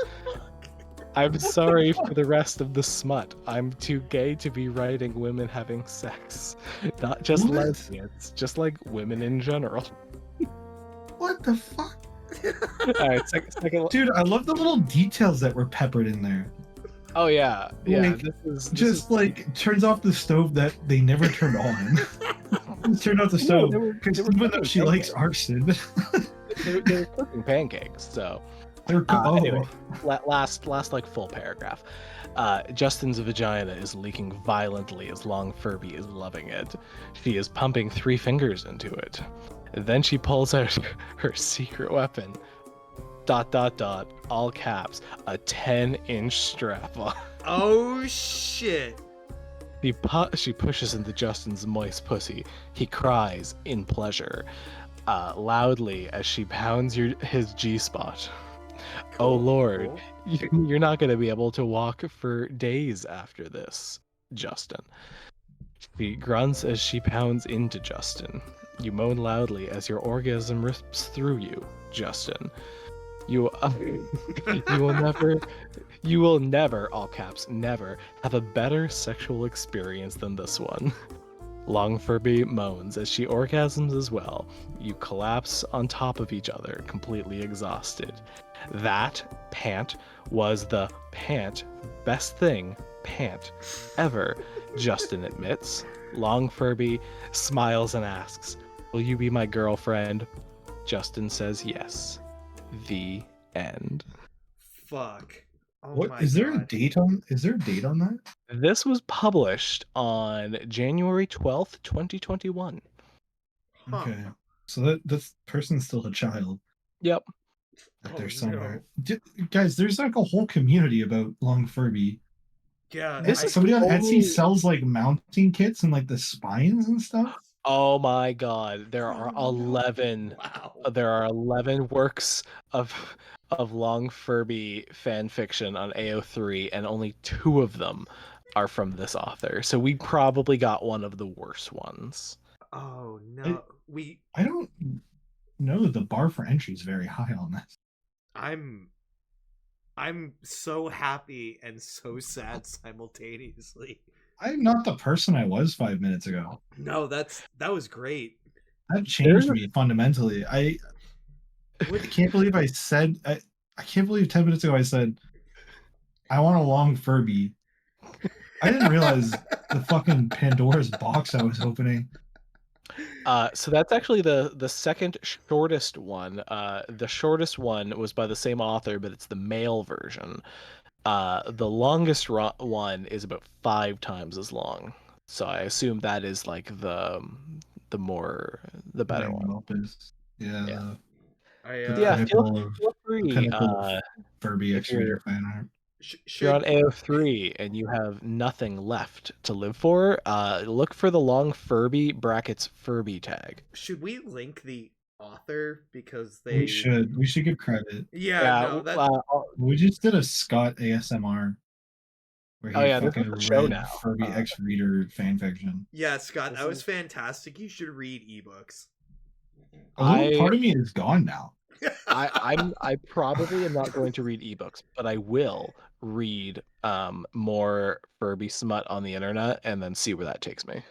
I'm sorry for the rest of the smut. I'm too gay to be writing women having sex. Not just What? lesbians, just like women in general. What the fuck? Alright, second. Dude, I love the little details that were peppered in there. Oh yeah, yeah. Like, This Just is like turns off the stove that they never turned on. Just turned off the No, stove they were because even though cooking she likes pancakes. arson, They were cooking pancakes. So they're anyway, last like full paragraph. Justin's vagina is leaking violently as Long Furby is loving it. She is pumping 3 fingers into it. Then she pulls out her secret weapon. ... all caps, a 10-inch strap-on. Oh shit. She pushes into Justin's moist pussy. He cries in pleasure, loudly as she pounds his G-spot. Cool, Oh Lord, cool. you're not going to be able to walk for days after this, Justin. She grunts as she pounds into Justin. You moan loudly as your orgasm rips through you, Justin. You will never, all caps, never, have a better sexual experience than this one. Long Furby moans as she orgasms as well. You collapse on top of each other, completely exhausted. That pant was the best thing ever, Justin admits. Long Furby smiles and asks, "Will you be my girlfriend?" Justin says yes. The end. Fuck. Oh What my is there a God. date on? Is there a date on that? This was published on January 12th, 2021. Huh. Okay, so that person's still a child Yep. out Oh, there no. somewhere. Guys, there's like a whole community about Long Furby. Yeah. This is Somebody on Etsy only... sells like mounting kits and like the spines and stuff. Oh my god, there are Oh, no. 11 Wow. there are 11 works of Long Furby fan fiction on AO3, and only 2 of them are from this author. So we probably got one of the worst ones. Oh no. I don't know that the bar for entry is very high on this. I'm so happy and so sad simultaneously. I'm not the person I was 5 minutes ago. No, that was great. That changed me fundamentally. I What can't believe I said I can't believe 10 minutes ago I said I want a Long Furby. I didn't realize the fucking Pandora's box I was opening. So that's actually the second shortest one. The shortest one was by the same author, but it's the male version. The longest one is about 5 times as long. So I assume that is like the better one. Opus. Yeah, the Yeah, feel pinnacle of free. Furby If X Reader you're fan art. if you're on AO3 and you have nothing left to live for, look for the Long Furby brackets Furby tag. should we link the author because We should give credit. Yeah, no, that We just did a Scott ASMR where he this is fucking the show read now. Furby X Reader fanfiction. Yeah, Scott, that was is- fantastic. You should read ebooks. A little part of me is gone now. I probably am not going to read ebooks, but I will read more Furby smut on the internet and then see where that takes me.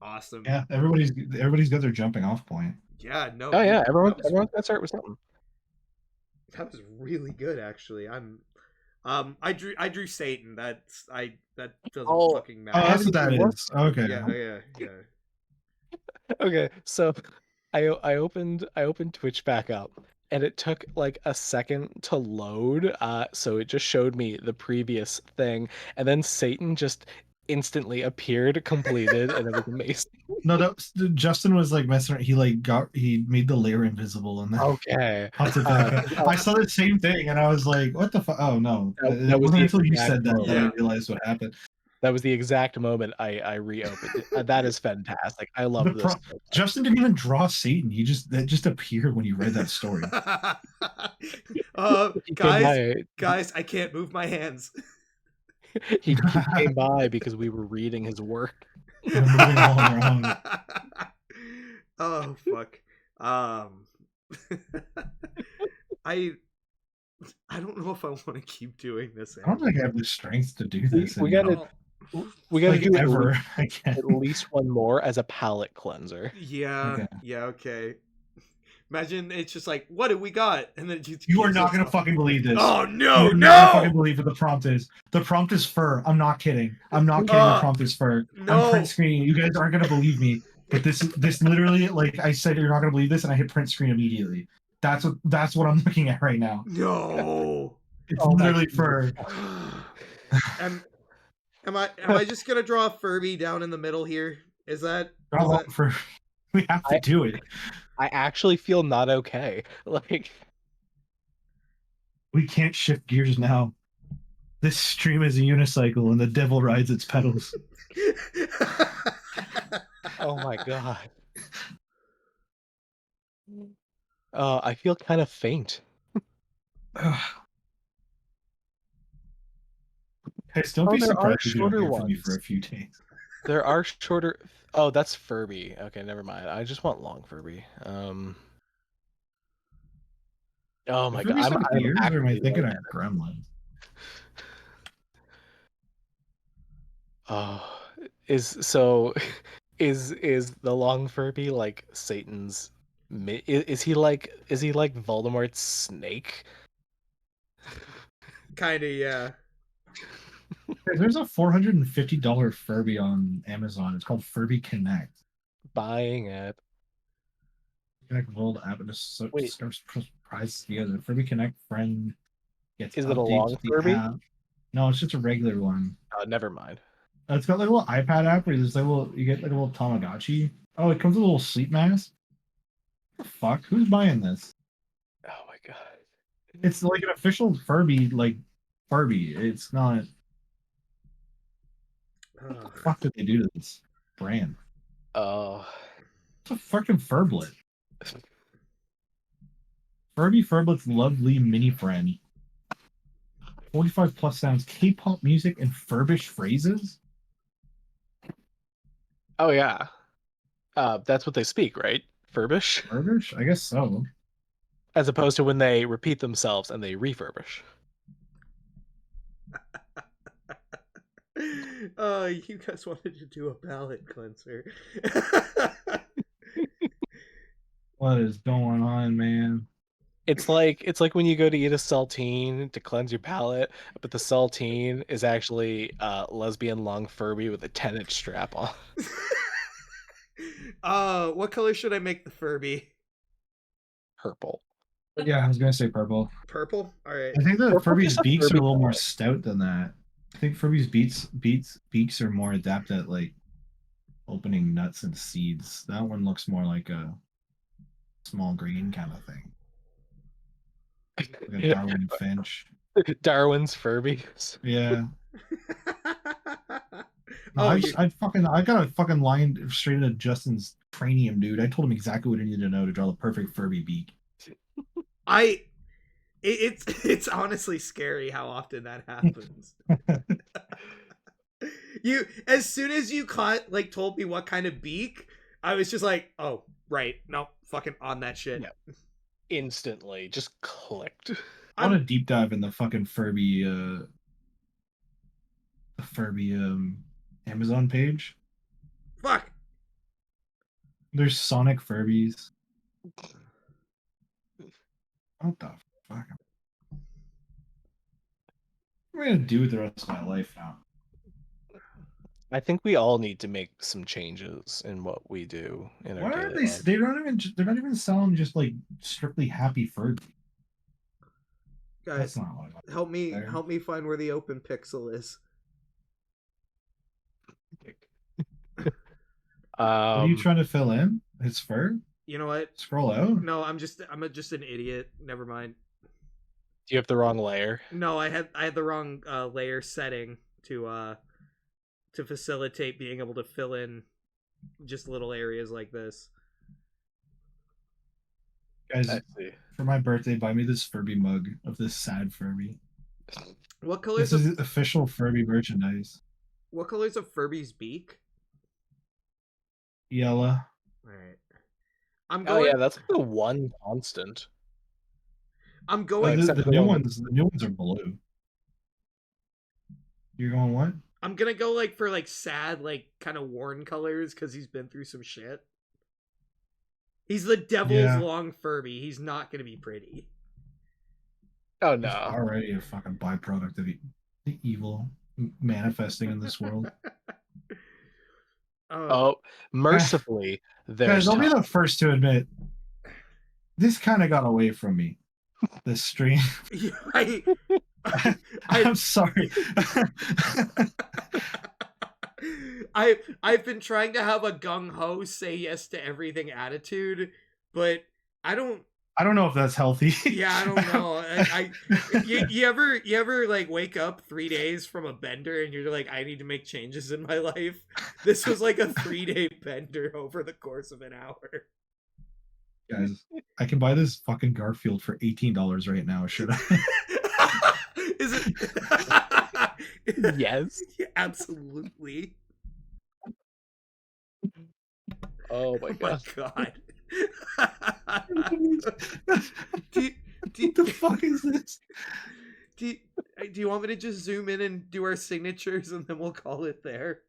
Awesome. Yeah, everybody's got their jumping off point. Yeah, no. Oh yeah, everyone's that was, got to start with something. that was really good, actually. I drew Satan. That doesn't fucking matter. Oh, that's what that is. Okay. Yeah. Okay, so I opened Twitch back up, and it took like a second to load. So it just showed me the previous thing, and then Satan just instantly appeared, completed, and it was amazing. No, Justin was like messing around. He made the layer invisible and then Okay. popped it back up. I saw the same thing and I was like, "What the fuck?" Oh no! That It was wasn't the until you exact said that that I moment. realized what happened. That was the exact moment I reopened it. That is fantastic. I love this. Justin didn't even draw Satan. That just appeared when you read that story. Guys, I can't move my hands. He came by because we were reading his work. We're moving all around. Oh fuck. I I don't know if I want to keep doing this I don't anymore. think I have the strength to do We, this. we And gotta Oh, we gotta like do ever, I can't. at least one more as a palate cleanser. yeah, Okay. yeah, okay. Imagine it's just like, what do we got? And then it just You are gives not us gonna the- fucking believe this. Oh You no, are not gonna fucking no! believe what the prompt is. The prompt is fur. I'm not kidding. I'm not kidding. The prompt is fur. I'm print No. screening. You guys aren't gonna believe me, but this literally, like I said, you're not gonna believe this, and I hit print screen immediately. That's what I'm looking at right now. No. It's Oh my literally goodness. fur. Am I just gonna draw a Furby down in the middle here? Is that For we have to do it. I actually feel not okay. Like, We can't shift gears now. This stream is a unicycle, and the devil rides its pedals. oh my god. I feel kind of faint. Guys, don't Oh, be there are surprised if you don't shorter hear from me for ones. a few days. There are shorter. Oh, that's Furby. Okay, never mind. I just want long Furby. Oh my god, Furbies have I'm ears, or am I actually thinking of lightheaded. gremlins? Oh, is so is the long Furby like Satan's? Is he like Voldemort's snake? Kinda, yeah. Guys, there's a $450 Furby on Amazon. It's called Furby Connect. Buying it. Connect World app and just Wait, surprise together. Furby Connect friend gets is it a updates long to the Furby? app. No, it's just a regular one. Never mind. It's got like a little iPad app where there's like you get like a little Tamagotchi. Oh, it comes with a little sleep mask. What the fuck? Who's buying this? Oh my god. It's like an official Furby, like Furby. It's not. What the fuck did they do to this brand? Oh. It's a fucking Furblet. Furby Furblet's lovely mini friend. 45 plus sounds, K-pop music, and Furbish phrases. Oh yeah. That's what they speak, right? Furbish? Furbish? I guess so. As opposed to when they repeat themselves and they refurbish. You guys wanted to do a palate cleanser. What is going on, man? It's like when you go to eat a saltine to cleanse your palate, but the saltine is actually lesbian long Furby with a 10-inch strap on. What color should I make the Furby? Purple. Yeah, I was gonna say purple. Purple? Alright. I think the Or Furby's just a beaks are Furby a little more color. stout than that. I think Furby's beaks are more adept at like opening nuts and seeds. That one looks more like a small green kind of thing. Like a Darwin Finch. Darwin's Furbies. Yeah. No, Oh, I got a fucking line straight into Justin's cranium, dude. I told him exactly what he needed to know to draw the perfect Furby beak. it's honestly scary how often that happens. You as soon as you told me what kind of beak, I was just like, oh right, no, fucking on that shit. Yeah. Instantly, just clicked. I want to deep dive in the fucking Furby Amazon page. Fuck. There's Sonic Furbies. What the fuck? What am I gonna do with the rest of my life now? I think we all need to make some changes in what we do in our Why daily aren't they? lives. They're not even selling just like strictly happy Furby. Guys, That's not what I want. help me There. help me find where the open pixel is. What are you trying to fill in? His fur? You know what? Scroll out. No, I'm just an idiot. Never mind. Do you have the wrong layer? No, I had the wrong layer setting to facilitate being able to fill in just little areas like this. Guys, I see. for my birthday, buy me this Furby mug of this sad Furby. What colors This is official Furby merchandise. What color's a Furby's beak? Yellow. All right. I'm Oh going. yeah, that's like the one constant. I'm going. except The for new one ones, the new ones are blue. You're going what? I'm gonna go like for like sad, like kind of worn colors because he's been through some shit. He's the devil's Yeah. long Furby. He's not gonna be pretty. Oh He's no. already a fucking byproduct of the evil manifesting in this world. Oh, mercifully, there's Guys, I'll be time. the first to admit this kind of got away from me. This stream. I, I'm sorry. I've been trying to have a gung ho say yes to everything attitude, but I don't. I don't know if that's healthy. Yeah, I don't know. You ever like wake up 3 days from a bender and you're like, I need to make changes in my life. This was like a 3-day bender over the course of an hour. Guys, I can buy this fucking Garfield for $18 right now. Should I? Is it? Yes. Yeah, absolutely. Oh my Oh my god. god. What the fuck is this? Do you want me to just zoom in and do our signatures and then we'll call it there?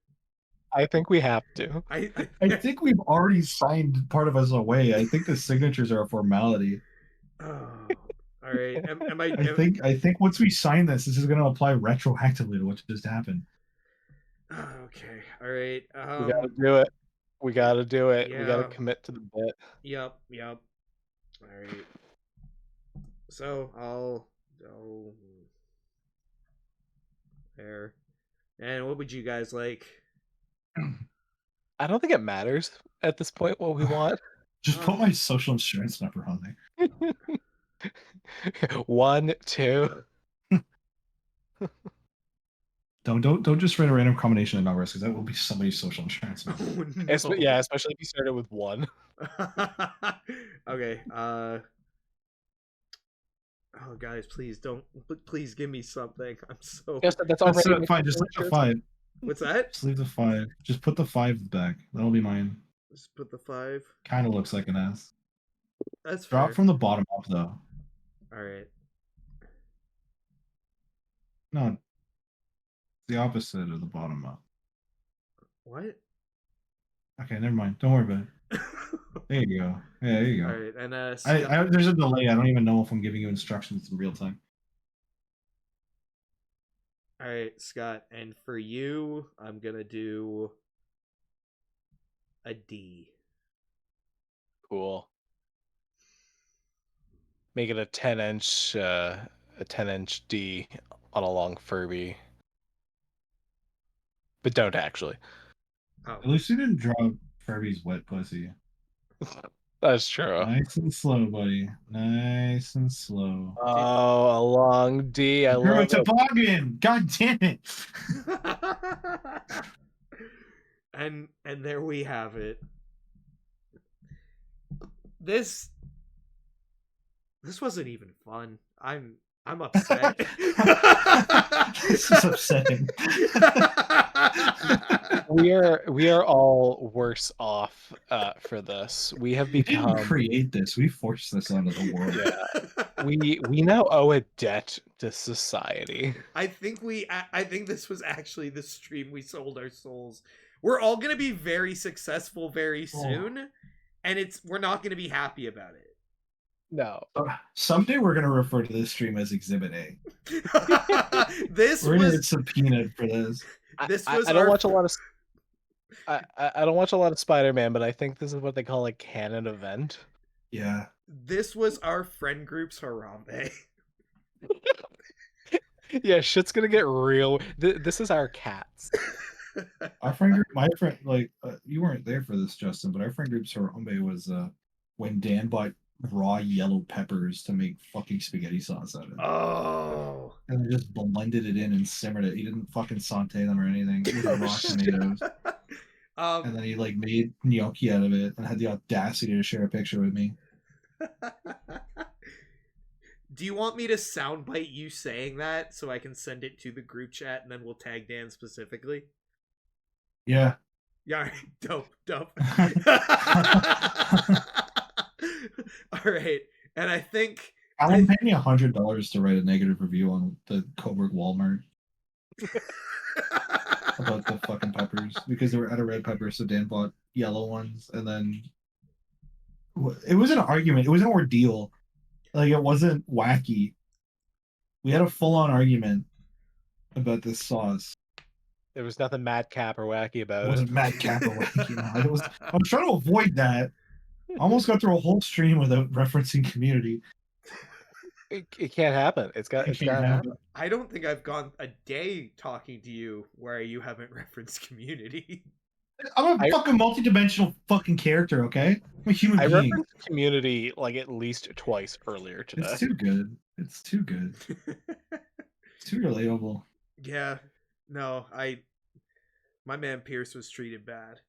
I think we have to. I think we've already signed part of us away. I think the signatures are a formality. Oh, all right. I think once we sign this is going to apply retroactively to what just happened. Okay. All right. We gotta do it. We gotta do it. We gotta Yeah. commit to the bit. Yep. All right. So I'll there. And what would you guys like? I don't think it matters at this point what we want. Just put my social insurance number on there. 1, 2. Don't just write a random combination of numbers because that will be somebody's social insurance number. Oh, no. Yeah, especially if you started with 1. Okay. Oh, guys, please don't. Please give me something. I'm so. Yes, that's That's already fine. Just leave the 5. What's that? Just leave the 5. Just put the 5 back. That'll be mine. Just put the 5. Kind of looks like an S. That's Drop fair. from the bottom up though. All right. No, the opposite of the bottom up. What? Okay, never mind. Don't worry about it. There you go. Yeah, there you go. All right, and There's a delay. I don't even know if I'm giving you instructions in real time. all right, Scott, and for you, I'm gonna do a D. Cool. Make it a 10-inch D on a long Furby. But don't actually. Oh, At least you didn't draw Furby's wet pussy. That's true. Nice and slow, buddy. Nice and slow. Oh, a long D. I Drew a love it. toboggan. God damn it. and there we have it. This wasn't even fun. I'm upset. This is upsetting. We are all worse off for this. We have We didn't become create this. We forced this onto the world. Yeah. We now owe a debt to society. I think this was actually the stream we sold our souls. We're all gonna be very successful very soon, and we're not gonna be happy about it. No. Someday we're gonna refer to this stream as Exhibit A. We're gonna get subpoenaed for this. I don't watch a lot of I don't watch a lot of Spider-Man, but I think this is what they call a canon event. Yeah. This was our friend group's Harambe. Yeah, shit's gonna get real. This is our cats. Our friend group, my friend, like you weren't there for this, Justin, but our friend group's Harambe was when Dan bought raw yellow peppers to make fucking spaghetti sauce out of it. Oh. And just blended it in and simmered it. He didn't fucking saute them or anything. With raw tomatoes. And then he like made gnocchi out of it and had the audacity to share a picture with me. Do you want me to soundbite you saying that so I can send it to the group chat and then we'll tag Dan specifically? Yeah. Yeah, all right. Dope. All right. And I think Alan paid me $100 to write a negative review on the Coburg Walmart about the fucking peppers because they were out of red peppers, so Dan bought yellow ones, and then it was an argument. It was an ordeal. Like, it wasn't wacky. We had a full-on argument about this sauce. There was nothing madcap or wacky It about it. wasn't madcap or wacky. No. I was trying to avoid that. I almost got through a whole stream without referencing Community. It can't happen. It's got to happen. I don't think I've gone a day talking to you where you haven't referenced Community. I'm a fucking multi-dimensional fucking character, okay? I'm a human being. I referenced Community like at least twice earlier today. It's too good. It's too good. It's too relatable. Yeah. No, my man Pierce was treated bad.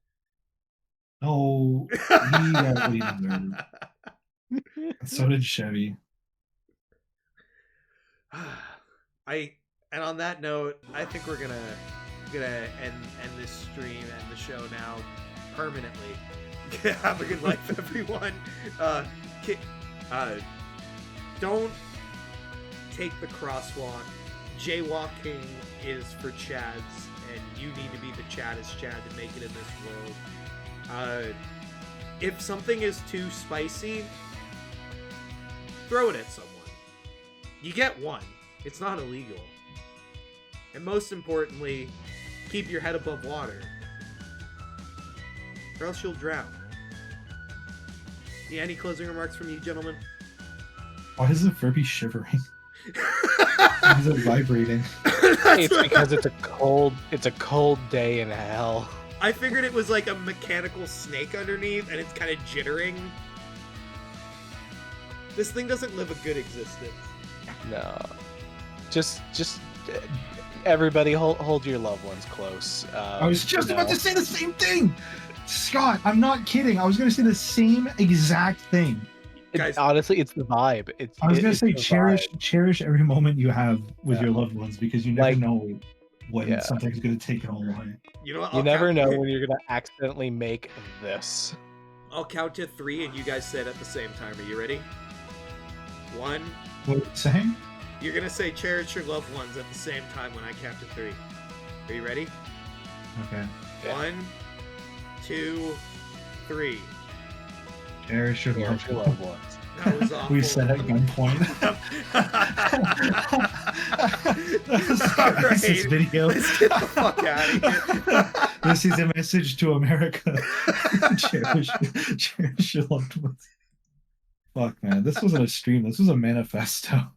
Oh, he got what he deserved. So did Chevy. And on that note, I think we're gonna end this stream and the show now permanently. Have a good life, everyone. Don't take the crosswalk. Jaywalking is for Chads, and you need to be the Chaddest Chad to make it in this world. If something is too spicy, throw it at someone. You get one. It's not illegal. And most importantly, keep your head above water, or else you'll drown. Yeah, any closing remarks from you, gentlemen? Why is the Furby shivering? Why is it vibrating? It's because it's a cold day in hell. I figured it was like a mechanical snake underneath, and it's kind of jittering. This thing doesn't live a good existence. No. Just everybody hold your loved ones close. I was just about to say the same thing! Scott, I'm not kidding. I was going to say the same exact thing. Guys, honestly, it's the vibe. I was going to say cherish every moment you have with your loved ones, because you never know when something's going to take it all away. You know what? You never know when you're going to accidentally make this. I'll count to 3 and you guys say it at the same time. Are you ready? 1. What are you saying? You're going to say cherish your loved ones at the same time when I count to 3. Are you ready? Okay. 1, 2, 3. Cherish your loved ones. That was awful. We said at gunpoint. Alright, this video. Let's get the fuck out of here. This is a message to America. Cherish your loved ones. Fuck, man. This wasn't a stream. This was a manifesto.